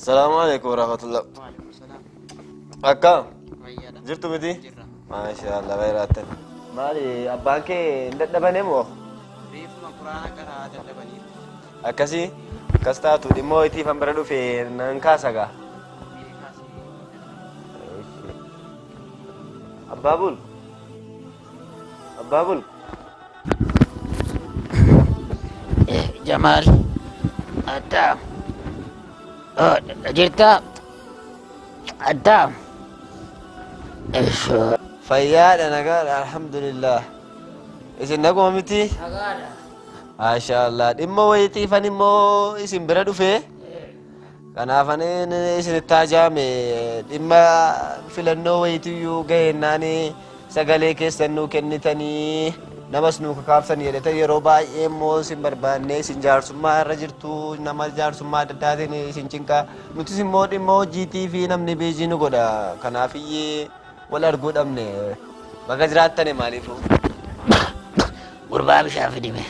السلام عليكم ورحمة الله. وعليكم السلام. أكا ويانا جرتوا متي؟ جرا ما شاء الله غيرات. مالي أبانك ندبني مو ريف ما قرآن قراءة اللبني أكسي كستاتو دي مويتي فمبردو في نانكاساغا بيكاسي أبابول أبابول جمال أتا جرتا أتا إيش فياد أنا قال الحمد لله إذن نقوم متي أغادا ما شاء الله دم ويتي فنمو إذن بردو في kanaafanii isin taajame dhimma filannoo wayitiyyuu ga'eennaanii sagalee keessannuu kennitanii namas nu kakaabsanii jedhatan yeroo baay'ee immoo isin barbaannee isin jaarsummaa irra jirtu nama jaarsummaa adda addaatiin isin cinqaa nutis immoo dhimma hojiitii fi namni beejii nu godha kanaafiyyee wal arguu dhabne bakka jiraattane maaliifu gurbaa bishaan fidime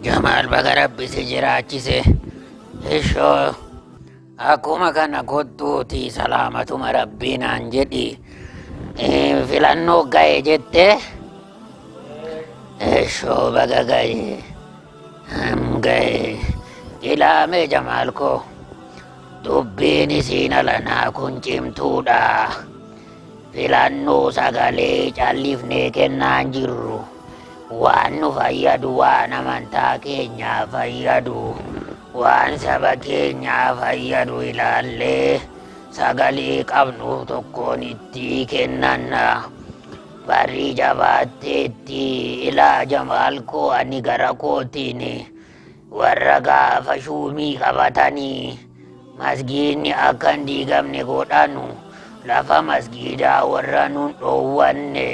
Jamal baga rabbi si jiraachise ishoo akkuma kana kottuuti salaamatuma rabbiinaan jedhi filannoo ga'e jette ishoo baga ga'e ilaame Jamaal koo dubbiin isiin alanaa kun cimtuudha filannoo sagalee callifnee kennaan jirru waan nu fayyadu waan amantaa keenyaa fayyadu waan saba keenyaa fayyadu ilaallee sagalee qabnu tokkoon itti kennanna barrii jabaatteetti ilaa Jamaal koo ani gara kootiin warra gaafa shuumii qabatanii masgiidni akka hin diigamne godhanu lafa masgiidaa warra nun dhoowwanne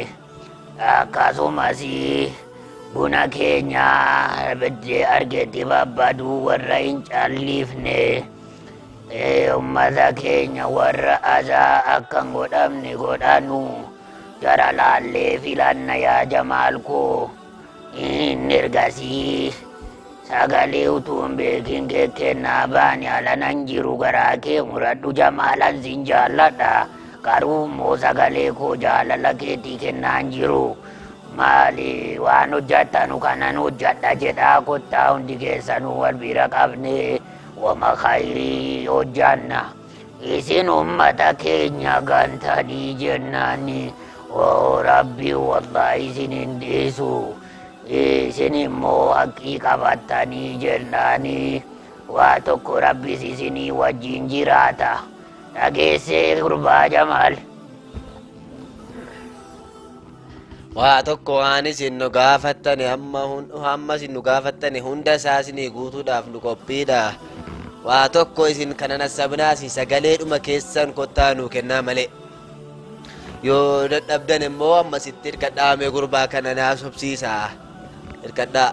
akkasumas buna keenya biddee argetti babbaduu warra hin callifne ummata keenya warra azaa akka hin godhamne godhanu jara laallee filanna yaa Jamaal koo inni ergasii sagalee utuu hin beekin kennaa baani alanan jiru garaa kee muradhu Jamaalan sin jaalladha garuu immoo sagalee koo jaalala keetii kennaan jiru maali waan hojjattanu kanan hojjadha jedhaa kottaa hundi keessanuu wal bira qabne wama khayrii hojjanna isin ummata keenya gantanii jennaani rabbi wallahi isin hin dhiisu isin immoo haqqii qabattanii jennaani waa tokko rabbis isinii wajjin jiraata dhageessee gurbaa Jamaal waa tokko waan isin nu gaafattane hamma isin nu gaafattane hunda isaa isinii guutuudhaaf nu qophiidha waa tokko isin kana nassabnaasi sagaleedhuma keessan kottaa nuu kennaa malee yoo dadhabdan immoo ammasitti hirkadhaame gurbaa kana naasofsiisaa hirkadhaa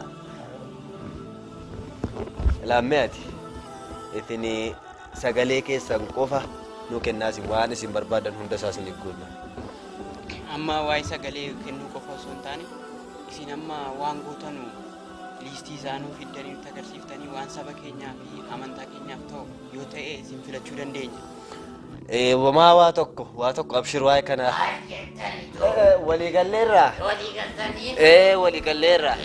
ilaammee ati itini sagalee keessan qofa nuu kennaasi waan isin barbaadan hunda isaa isinii guutuudha amma waa'ee sagalee kennuu qofa osoo hin taane isin amma waan gootanu liistii isaanuu fiddanii nutti agarsiiftanii waan saba keenyaa fi amantaa keenyaaf ta'u yoo ta'e isin filachuu dandeenya. Wamaa waa tokko abshir waa'ee kana waliigalleerraa waliigalleerraa